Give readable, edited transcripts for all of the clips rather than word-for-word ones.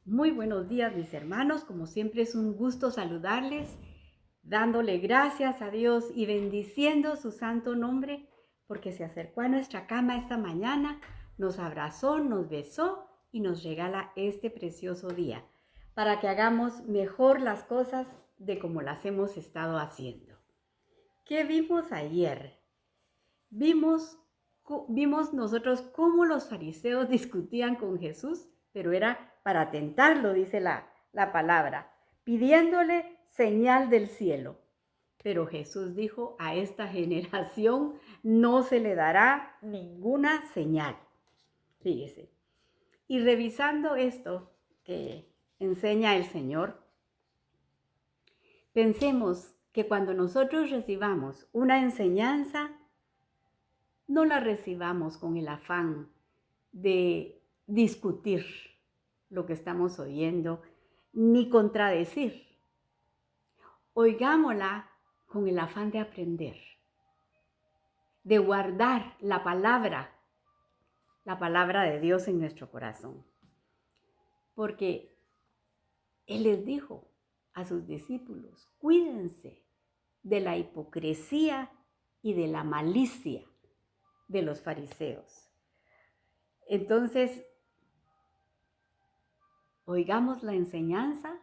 Muy buenos días, mis hermanos. Como siempre es un gusto saludarles, dándole gracias a Dios y bendiciendo su santo nombre, porque se acercó a nuestra cama esta mañana, nos abrazó, nos besó y nos regala este precioso día, para que hagamos mejor las cosas de como las hemos estado haciendo. ¿Qué vimos ayer? Vimos nosotros cómo los fariseos discutían con Jesús, pero era para tentarlo, dice la palabra, pidiéndole señal del cielo. Pero Jesús dijo, a esta generación no se le dará ninguna señal. Fíjese. Y revisando esto que enseña el Señor, pensemos que cuando nosotros recibamos una enseñanza, no la recibamos con el afán de discutir lo que estamos oyendo, ni contradecir. Oigámosla con el afán de aprender, de guardar la palabra de Dios en nuestro corazón. Porque Él les dijo a sus discípulos, cuídense de la hipocresía y de la malicia de los fariseos. Entonces, oigamos la enseñanza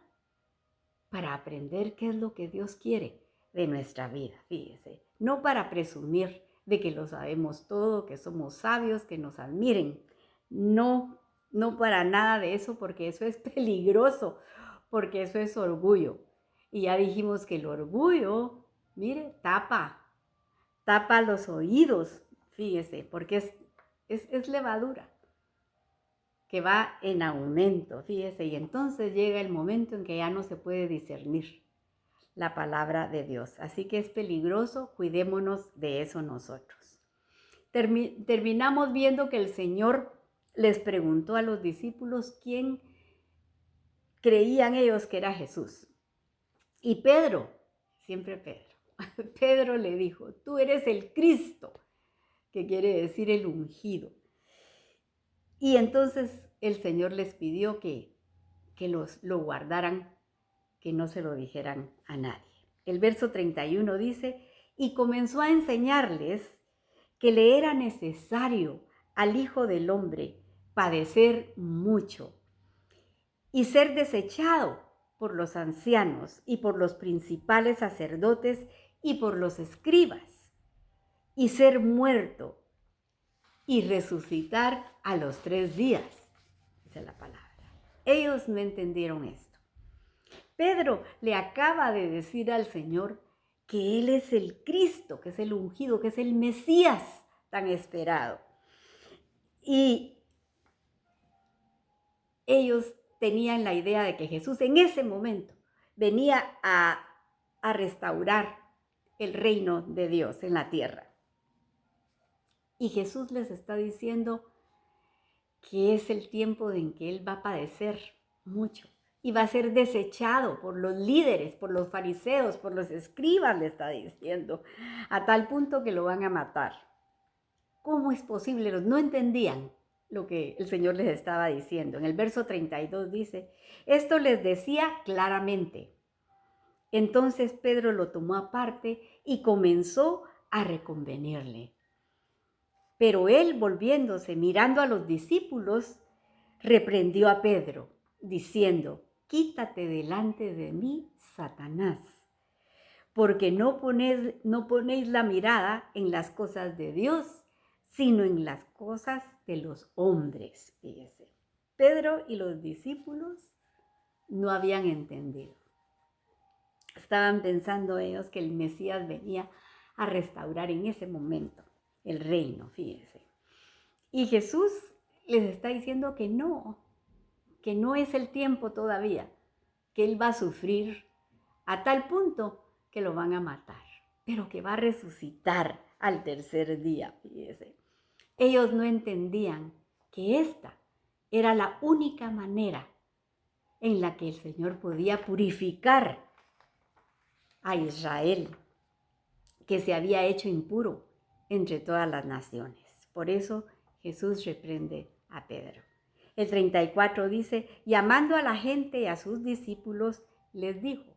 para aprender qué es lo que Dios quiere de nuestra vida, fíjese. No para presumir de que lo sabemos todo, que somos sabios, que nos admiren. No, no para nada de eso, porque eso es peligroso, porque eso es orgullo. Y ya dijimos que el orgullo, mire, tapa los oídos, fíjese, porque es levadura que va en aumento, fíjese, y entonces llega el momento en que ya no se puede discernir la palabra de Dios. Así que es peligroso, cuidémonos de eso nosotros. Terminamos viendo que el Señor les preguntó a los discípulos quién creían ellos que era Jesús. Y Pedro, siempre Pedro, Pedro le dijo, tú eres el Cristo, que quiere decir el ungido. Y entonces el Señor les pidió que lo guardaran, que no se lo dijeran a nadie. El verso 31 dice, y comenzó a enseñarles que le era necesario al Hijo del Hombre padecer mucho y ser desechado por los ancianos y por los principales sacerdotes y por los escribas, y ser muerto y resucitar a los 3 días, dice la palabra. Ellos no entendieron esto. Pedro le acaba de decir al Señor que Él es el Cristo, que es el ungido, que es el Mesías tan esperado. Y ellos tenían la idea de que Jesús en ese momento venía a restaurar el reino de Dios en la tierra. Y Jesús les está diciendo que es el tiempo en que Él va a padecer mucho y va a ser desechado por los líderes, por los fariseos, por los escribas, le está diciendo, a tal punto que lo van a matar. ¿Cómo es posible? No entendían lo que el Señor les estaba diciendo. En el verso 32 dice, esto les decía claramente. Entonces Pedro lo tomó aparte y comenzó a reconvenirle. Pero él, volviéndose, mirando a los discípulos, reprendió a Pedro, diciendo, quítate delante de mí, Satanás, porque no ponéis la mirada en las cosas de Dios, sino en las cosas de los hombres. Fíjese. Pedro y los discípulos no habían entendido. Estaban pensando ellos que el Mesías venía a restaurar en ese momento el reino, fíjense. Y Jesús les está diciendo que no es el tiempo todavía, que Él va a sufrir a tal punto que lo van a matar, pero que va a resucitar al tercer día, fíjense. Ellos no entendían que esta era la única manera en la que el Señor podía purificar a Israel, que se había hecho impuro entre todas las naciones. Por eso Jesús reprende a Pedro. El 34 dice, llamando a la gente y a sus discípulos, les dijo,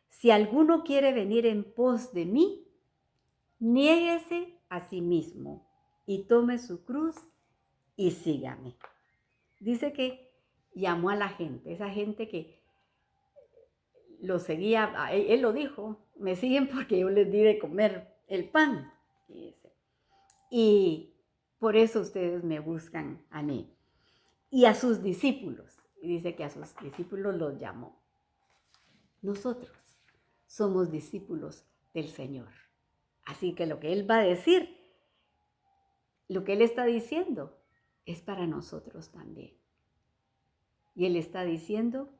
si alguno quiere venir en pos de mí, niéguese a sí mismo y tome su cruz y sígame. Dice que llamó a la gente, esa gente que lo seguía, él lo dijo, me siguen porque yo les di de comer el pan. Y por eso ustedes me buscan a mí. Y a sus discípulos, y dice que a sus discípulos los llamó. Nosotros somos discípulos del Señor. Así que lo que Él va a decir, lo que Él está diciendo, es para nosotros también. Y Él está diciendo,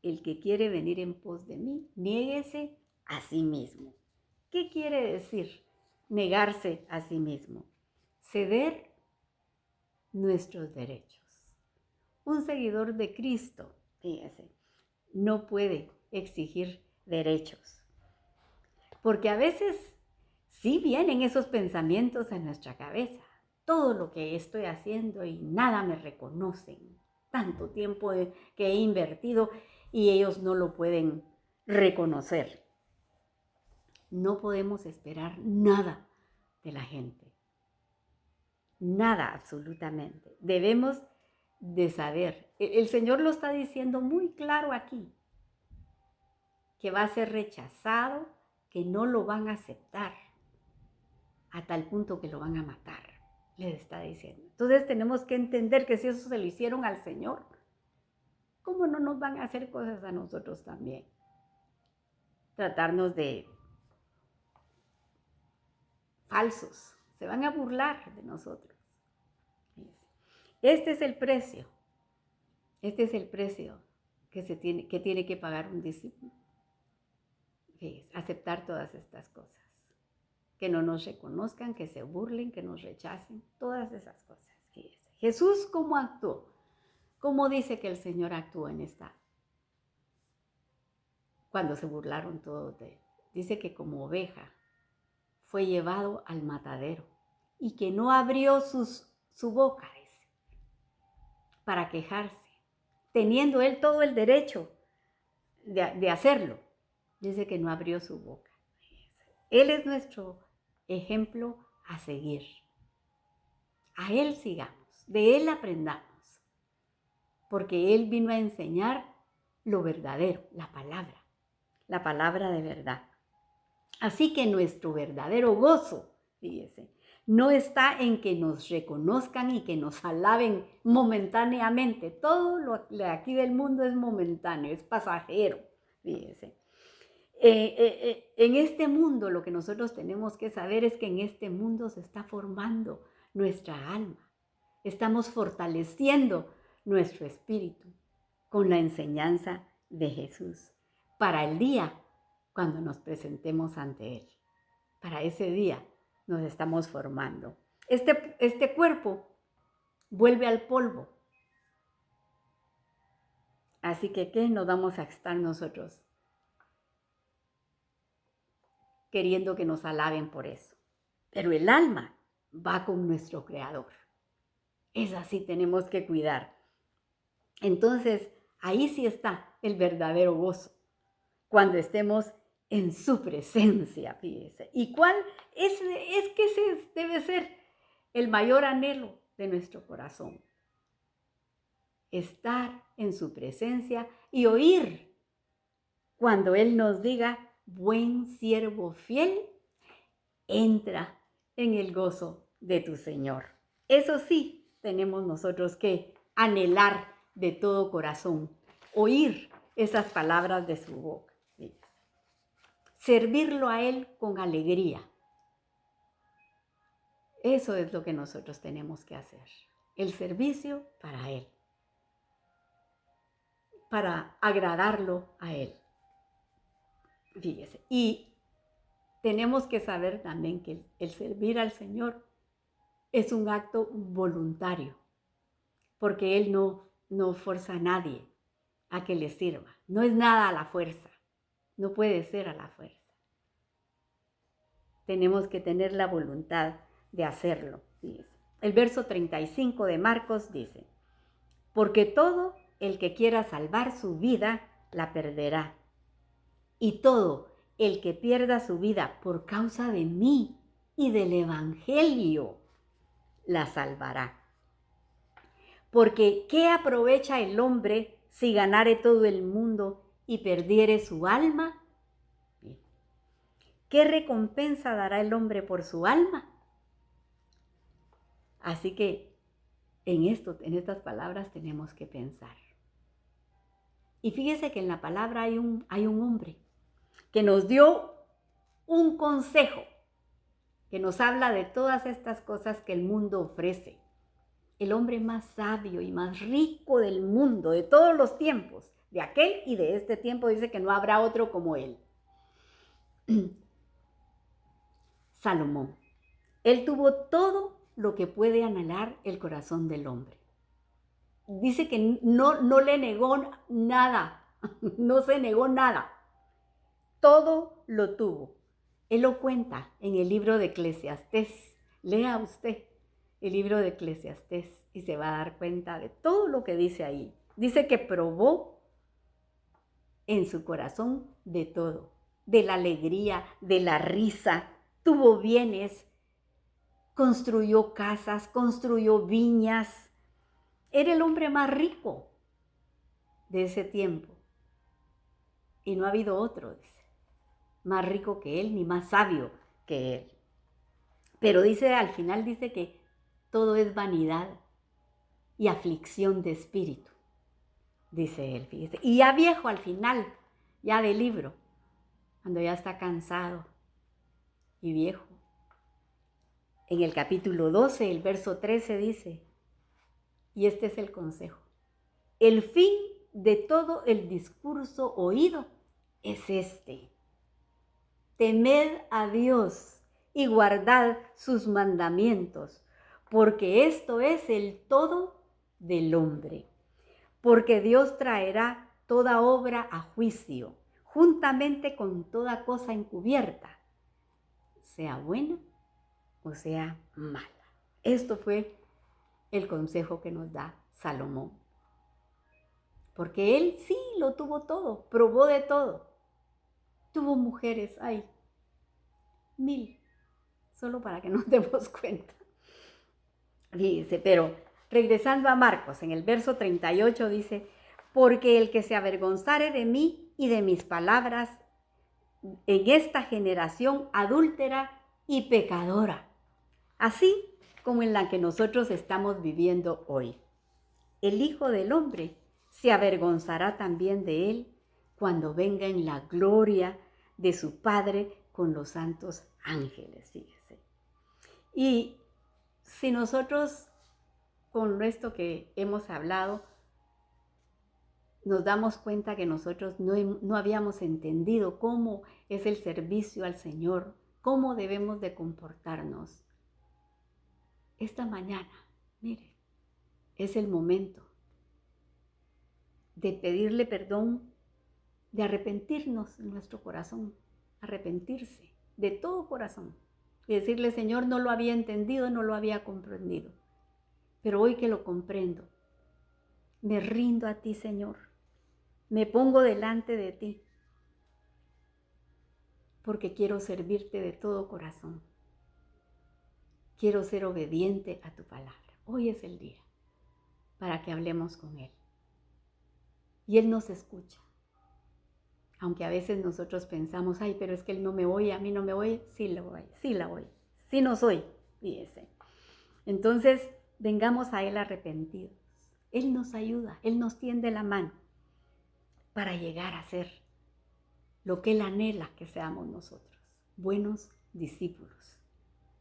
el que quiere venir en pos de mí, niéguese a sí mismo. ¿Qué quiere decir negarse a sí mismo? Ceder nuestros derechos. Un seguidor de Cristo, fíjese, no puede exigir derechos. Porque a veces sí vienen esos pensamientos en nuestra cabeza. Todo lo que estoy haciendo y nada me reconocen. Tanto tiempo que he invertido y ellos no lo pueden reconocer. No podemos esperar nada de la gente. Nada, absolutamente. Debemos de saber. El Señor lo está diciendo muy claro aquí, que va a ser rechazado, que no lo van a aceptar, a tal punto que lo van a matar, les está diciendo. Entonces tenemos que entender que si eso se lo hicieron al Señor, ¿cómo no nos van a hacer cosas a nosotros también? Tratarnos de falsos, se van a burlar de nosotros. Este es el precio que tiene que pagar un discípulo. Aceptar todas estas cosas. Que no nos reconozcan, que se burlen, que nos rechacen, todas esas cosas. Jesús, ¿cómo actuó? ¿Cómo dice que el Señor actuó cuando se burlaron todos de él? Dice que como oveja fue llevado al matadero y que no abrió su boca, dice, para quejarse, teniendo él todo el derecho de hacerlo. Dice que no abrió su boca. Él es nuestro ejemplo a seguir. A Él sigamos, de Él aprendamos, porque Él vino a enseñar lo verdadero, la palabra de verdad. Así que nuestro verdadero gozo, fíjese, no está en que nos reconozcan y que nos alaben momentáneamente. Todo lo de aquí del mundo es momentáneo, es pasajero, fíjese. En este mundo lo que nosotros tenemos que saber es que en este mundo se está formando nuestra alma. Estamos fortaleciendo nuestro espíritu con la enseñanza de Jesús para el día cuando nos presentemos ante Él. Para ese día nos estamos formando. Este cuerpo vuelve al polvo. Así que, ¿qué nos vamos a estar nosotros queriendo que nos alaben por eso? Pero el alma va con nuestro Creador. Es así, tenemos que cuidar. Entonces, ahí sí está el verdadero gozo, cuando estemos en su presencia, fíjese. ¿Y cuál es que ese debe ser el mayor anhelo de nuestro corazón? Estar en su presencia y oír cuando Él nos diga, buen siervo fiel, entra en el gozo de tu Señor. Eso sí, tenemos nosotros que anhelar de todo corazón, oír esas palabras de su boca. Servirlo a Él con alegría. Eso es lo que nosotros tenemos que hacer. El servicio para Él. Para agradarlo a Él. Fíjese. Y tenemos que saber también que el servir al Señor es un acto voluntario. Porque Él no fuerza a nadie a que le sirva. No es nada a la fuerza. No puede ser a la fuerza. Tenemos que tener la voluntad de hacerlo. El verso 35 de Marcos dice, porque todo el que quiera salvar su vida la perderá. Y todo el que pierda su vida por causa de mí y del Evangelio la salvará. Porque ¿qué aprovecha el hombre si ganare todo el mundo y perdiere su alma? ¿Qué recompensa dará el hombre por su alma? Así que en estas palabras tenemos que pensar. Y fíjese que en la palabra hay un hombre que nos dio un consejo, que nos habla de todas estas cosas que el mundo ofrece. El hombre más sabio y más rico del mundo, de todos los tiempos, de aquel y de este tiempo, dice que no habrá otro como él. Salomón. Él tuvo todo lo que puede anhelar el corazón del hombre. Dice que no le negó nada, no se negó nada. Todo lo tuvo. Él lo cuenta en el libro de Eclesiastés. Lea usted el libro de Eclesiastés y se va a dar cuenta de todo lo que dice ahí. Dice que probó en su corazón de todo, de la alegría, de la risa, tuvo bienes, construyó casas, construyó viñas. Era el hombre más rico de ese tiempo. Y no ha habido otro, dice, más rico que él, ni más sabio que él. Pero dice, al final dice que todo es vanidad y aflicción de espíritu, dice él, fíjese. Y ya viejo al final, ya del libro, cuando ya está cansado y viejo. En el capítulo 12, el verso 13 dice, y este es el consejo: el fin de todo el discurso oído es este: temed a Dios y guardad sus mandamientos, porque esto es el todo del hombre. Porque Dios traerá toda obra a juicio, juntamente con toda cosa encubierta, sea buena o sea mala. Esto fue el consejo que nos da Salomón. Porque él sí lo tuvo todo, probó de todo. Tuvo mujeres, 1000, solo para que nos demos cuenta. Dice, pero regresando a Marcos, en el verso 38 dice, porque el que se avergonzare de mí y de mis palabras en esta generación adúltera y pecadora, así como en la que nosotros estamos viviendo hoy. El Hijo del Hombre se avergonzará también de él cuando venga en la gloria de su Padre con los santos ángeles, fíjese. Y si nosotros con esto que hemos hablado nos damos cuenta que nosotros no habíamos entendido cómo es el servicio al Señor, cómo debemos de comportarnos. Esta mañana, mire, es el momento de pedirle perdón, de arrepentirnos en nuestro corazón, arrepentirse de todo corazón y decirle, Señor, no lo había entendido, no lo había comprendido, pero hoy que lo comprendo, me rindo a ti, Señor, me pongo delante de ti, porque quiero servirte de todo corazón, quiero ser obediente a tu palabra. Hoy es el día para que hablemos con Él. Y Él nos escucha. Aunque a veces nosotros pensamos, pero es que Él no me oye, a mí no me oye. Sí la oye, sí nos oye, fíjese. Entonces, vengamos a Él arrepentidos. Él nos ayuda, Él nos tiende la mano para llegar a ser lo que Él anhela que seamos nosotros, buenos discípulos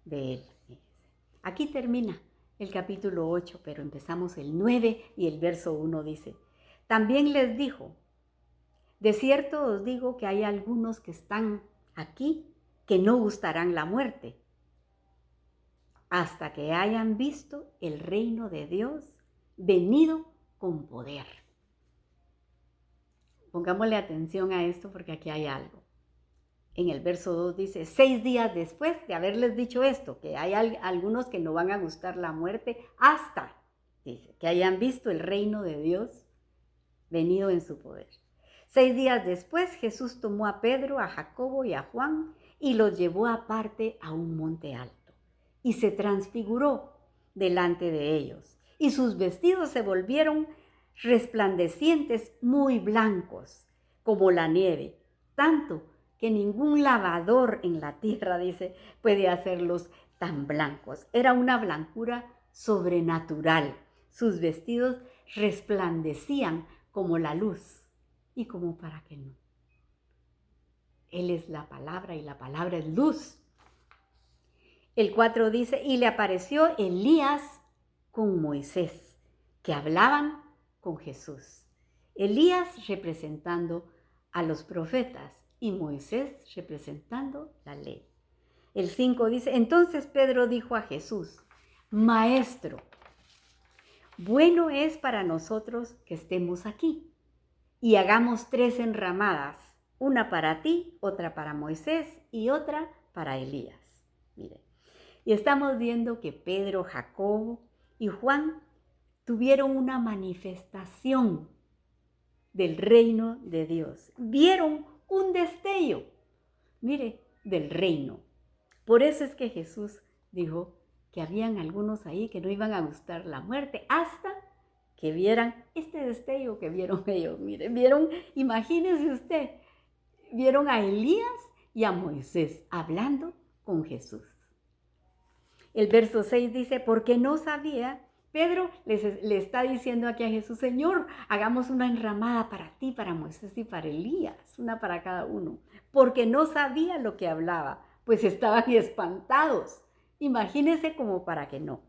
de Él. Fíjese. Aquí termina el capítulo 8, pero empezamos el 9 y el verso 1 dice, también les dijo, de cierto os digo que hay algunos que están aquí que no gustarán la muerte hasta que hayan visto el reino de Dios venido con poder. Pongámosle atención a esto porque aquí hay algo. En el verso 2 dice, 6 días después de haberles dicho esto, que hay algunos que no van a gustar la muerte hasta dice, que hayan visto el reino de Dios venido en su poder. 6 días después, Jesús tomó a Pedro, a Jacobo y a Juan y los llevó aparte a un monte alto y se transfiguró delante de ellos. Y sus vestidos se volvieron resplandecientes, muy blancos, como la nieve, tanto que ningún lavador en la tierra, dice, puede hacerlos tan blancos. Era una blancura sobrenatural. Sus vestidos resplandecían como la luz. ¿Y como para qué no? Él es la palabra y la palabra es luz. El 4 dice, y le apareció Elías con Moisés, que hablaban con Jesús. Elías representando a los profetas y Moisés representando la ley. El 5 dice, entonces Pedro dijo a Jesús, Maestro, bueno es para nosotros que estemos aquí y hagamos 3 enramadas, una para ti, otra para Moisés y otra para Elías. Mire, y estamos viendo que Pedro, Jacobo y Juan tuvieron una manifestación del reino de Dios. Vieron un destello, mire, del reino. Por eso es que Jesús dijo que habían algunos ahí que no iban a gustar la muerte hasta que vieran este destello que vieron ellos. Miren, vieron, imagínense usted, vieron a Elías y a Moisés hablando con Jesús. El verso 6 dice, porque no sabía, Pedro le está diciendo aquí a Jesús, Señor, hagamos una enramada para ti, para Moisés y para Elías, una para cada uno, porque no sabía lo que hablaba, pues estaban espantados. Imagínense como para que no.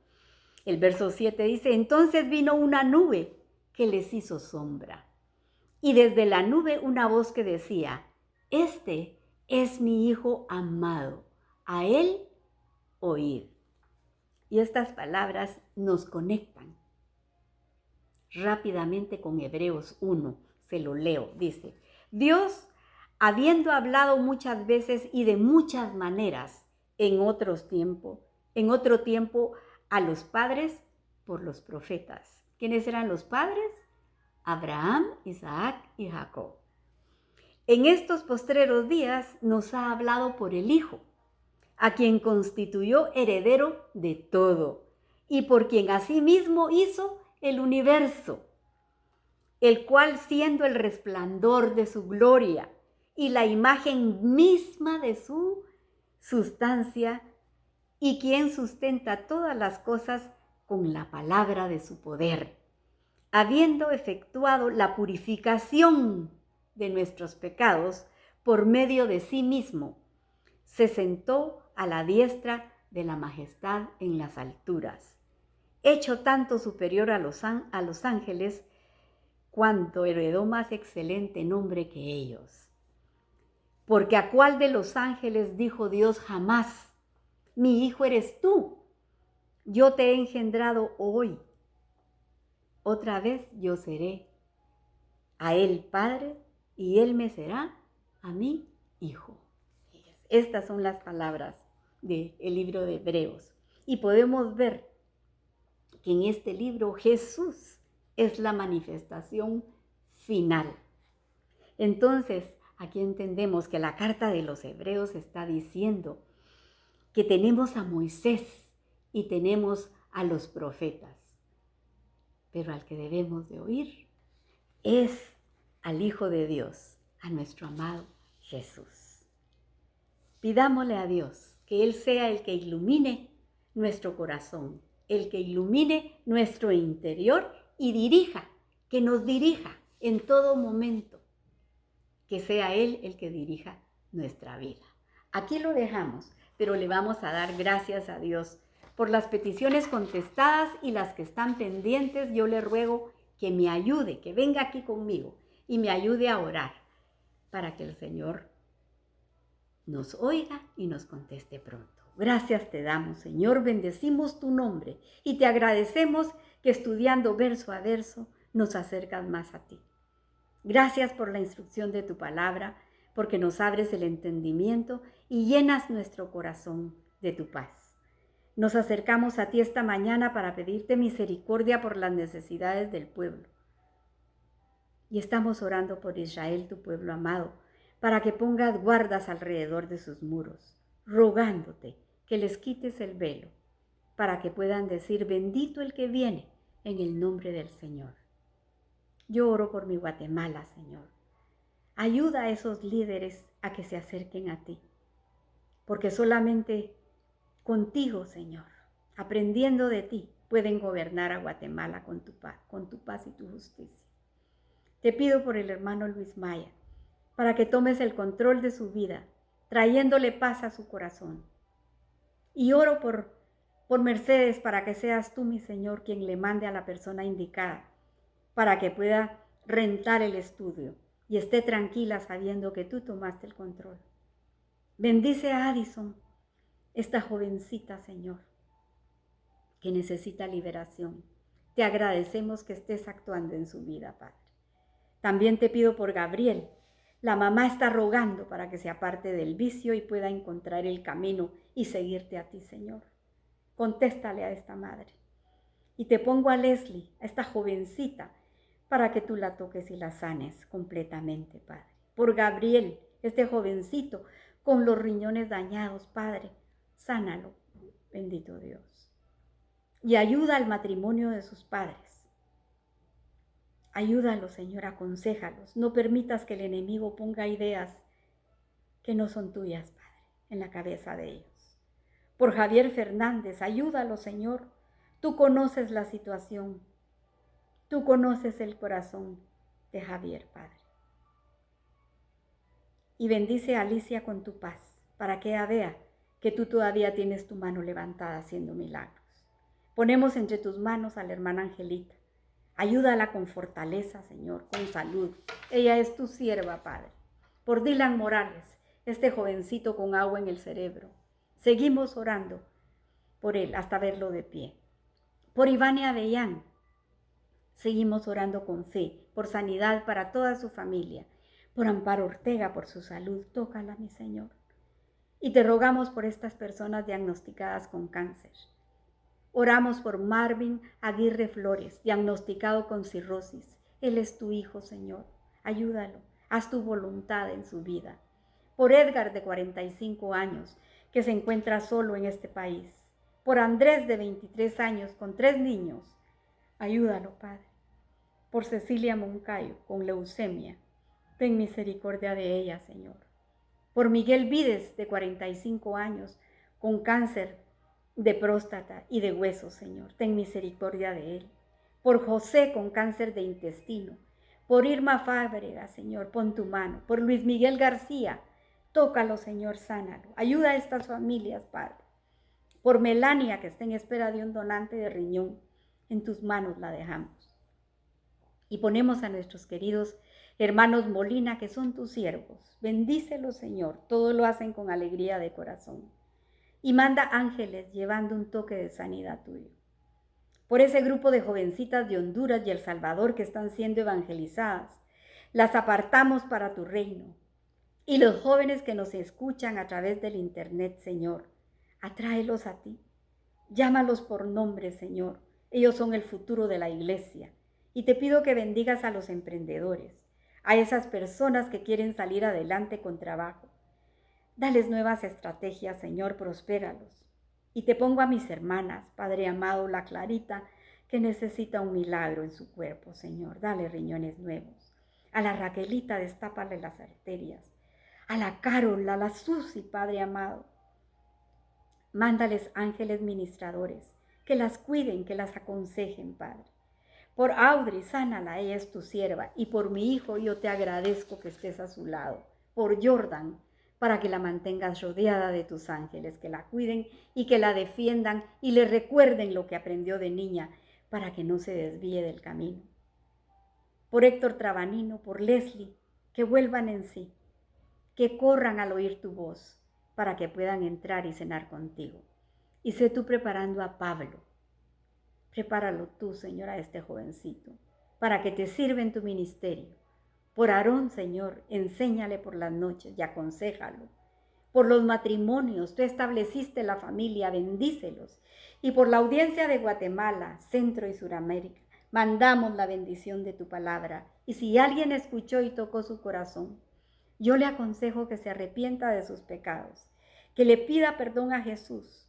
El verso 7 dice, entonces vino una nube que les hizo sombra. Y desde la nube una voz que decía, este es mi Hijo amado, a él oíd. Y estas palabras nos conectan rápidamente con Hebreos 1. Se lo leo, dice, Dios, habiendo hablado muchas veces y de muchas maneras en otro tiempo a los padres por los profetas. ¿Quiénes eran los padres? Abraham, Isaac y Jacob. En estos postreros días nos ha hablado por el Hijo, a quien constituyó heredero de todo y por quien asimismo hizo el universo, el cual siendo el resplandor de su gloria y la imagen misma de su sustancia, y quien sustenta todas las cosas con la palabra de su poder, habiendo efectuado la purificación de nuestros pecados por medio de sí mismo, se sentó a la diestra de la majestad en las alturas, hecho tanto superior a los ángeles, cuanto heredó más excelente nombre que ellos. Porque a cuál de los ángeles dijo Dios jamás, mi hijo eres tú, yo te he engendrado hoy. Otra vez yo seré a él padre y él me será a mí hijo. Estas son las palabras del libro de Hebreos. Y podemos ver que en este libro Jesús es la manifestación final. Entonces, aquí entendemos que la carta de los Hebreos está diciendo que tenemos a Moisés y tenemos a los profetas, pero al que debemos de oír es al Hijo de Dios, a nuestro amado Jesús. Pidámosle a Dios que Él sea el que ilumine nuestro corazón, el que ilumine nuestro interior y que nos dirija en todo momento, que sea Él el que dirija nuestra vida. Aquí lo dejamos, pero le vamos a dar gracias a Dios por las peticiones contestadas y las que están pendientes. Yo le ruego que me ayude, que venga aquí conmigo y me ayude a orar para que el Señor nos oiga y nos conteste pronto. Gracias te damos, Señor, bendecimos tu nombre y te agradecemos que estudiando verso a verso nos acercas más a ti. Gracias por la instrucción de tu palabra, porque nos abres el entendimiento y llenas nuestro corazón de tu paz. Nos acercamos a ti esta mañana para pedirte misericordia por las necesidades del pueblo. Y estamos orando por Israel, tu pueblo amado, para que pongas guardas alrededor de sus muros, rogándote que les quites el velo, para que puedan decir, bendito el que viene en el nombre del Señor. Yo oro por mi Guatemala, Señor. Ayuda a esos líderes a que se acerquen a ti, porque solamente contigo, Señor, aprendiendo de ti, pueden gobernar a Guatemala con tu paz y tu justicia. Te pido por el hermano Luis Maya, para que tomes el control de su vida, trayéndole paz a su corazón. Y oro por Mercedes, para que seas tú, mi Señor, quien le mande a la persona indicada, para que pueda rentar el estudio y esté tranquila sabiendo que tú tomaste el control. Bendice a Addison, esta jovencita, Señor, que necesita liberación. Te agradecemos que estés actuando en su vida, Padre. También te pido por Gabriel. La mamá está rogando para que se aparte del vicio y pueda encontrar el camino y seguirte a ti, Señor. Contéstale a esta madre. Y te pongo a Leslie, a esta jovencita, para que tú la toques y la sanes completamente, Padre. Por Gabriel, este jovencito con los riñones dañados, Padre, sánalo, bendito Dios. Y ayuda al matrimonio de sus padres. Ayúdalos, Señor, aconséjalos. No permitas que el enemigo ponga ideas que no son tuyas, Padre, en la cabeza de ellos. Por Javier Fernández, ayúdalo, Señor. Tú conoces la situación. Tú conoces el corazón de Javier, Padre. Y bendice a Alicia con tu paz, para que ella vea que tú todavía tienes tu mano levantada haciendo milagros. Ponemos entre tus manos a la hermana Angelita. Ayúdala con fortaleza, Señor, con salud. Ella es tu sierva, Padre. Por Dylan Morales, este jovencito con agua en el cerebro. Seguimos orando por él hasta verlo de pie. Por Ivania Avellán, seguimos orando con fe, por sanidad para toda su familia. Por Amparo Ortega, por su salud. Tócala, mi Señor. Y te rogamos por estas personas diagnosticadas con cáncer. Oramos por Marvin Aguirre Flores, diagnosticado con cirrosis. Él es tu hijo, Señor. Ayúdalo. Haz tu voluntad en su vida. Por Edgar, de 45 años, que se encuentra solo en este país. Por Andrés, de 23 años, con 3 niños. Ayúdalo, Padre. Por Cecilia Moncayo, con leucemia. Ten misericordia de ella, Señor. Por Miguel Vides, de 45 años, con cáncer de próstata y de huesos, Señor. Ten misericordia de él. Por José, con cáncer de intestino. Por Irma Fábrega, Señor, pon tu mano. Por Luis Miguel García, tócalo, Señor, sánalo. Ayuda a estas familias, Padre. Por Melania, que está en espera de un donante de riñón. En tus manos la dejamos. Y ponemos a nuestros queridos hermanos Molina, que son tus siervos. Bendícelos, Señor. Todo lo hacen con alegría de corazón. Y manda ángeles llevando un toque de sanidad tuyo. Por ese grupo de jovencitas de Honduras y El Salvador que están siendo evangelizadas, las apartamos para tu reino. Y los jóvenes que nos escuchan a través del internet, Señor, atráelos a ti. Llámalos por nombre, Señor. Ellos son el futuro de la iglesia. Y te pido que bendigas a los emprendedores, a esas personas que quieren salir adelante con trabajo. Dales nuevas estrategias, Señor, prospéralos. Y te pongo a mis hermanas, Padre amado, la Clarita, que necesita un milagro en su cuerpo, Señor. Dale riñones nuevos. A la Raquelita, destápale las arterias. A la Carol, a la Susi, Padre amado. Mándales ángeles ministradores, que las cuiden, que las aconsejen, Padre. Por Audrey, sánala, ella es tu sierva. Y por mi hijo, yo te agradezco que estés a su lado. Por Jordan, para que la mantengas rodeada de tus ángeles, que la cuiden y que la defiendan y le recuerden lo que aprendió de niña, para que no se desvíe del camino. Por Héctor Trabanino, por Leslie, que vuelvan en sí, que corran al oír tu voz, para que puedan entrar y cenar contigo. Y sé tú preparando a Pablo. Prepáralo tú, Señor, a este jovencito, para que te sirva en tu ministerio. Por Aarón, Señor, enséñale por las noches y aconséjalo. Por los matrimonios, tú estableciste la familia, bendícelos. Y por la audiencia de Guatemala, Centro y Suramérica, mandamos la bendición de tu palabra. Y si alguien escuchó y tocó su corazón, yo le aconsejo que se arrepienta de sus pecados, que le pida perdón a Jesús,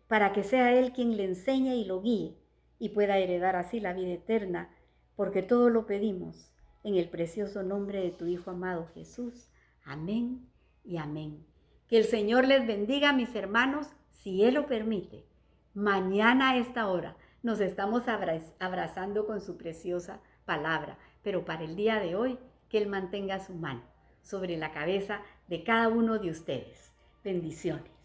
para que sea Él quien le enseñe y lo guíe y pueda heredar así la vida eterna, porque todo lo pedimos en el precioso nombre de tu Hijo amado Jesús. Amén y amén. Que el Señor les bendiga, mis hermanos, si Él lo permite. Mañana a esta hora nos estamos abrazando con su preciosa palabra, pero para el día de hoy, que Él mantenga su mano sobre la cabeza de cada uno de ustedes. Bendiciones.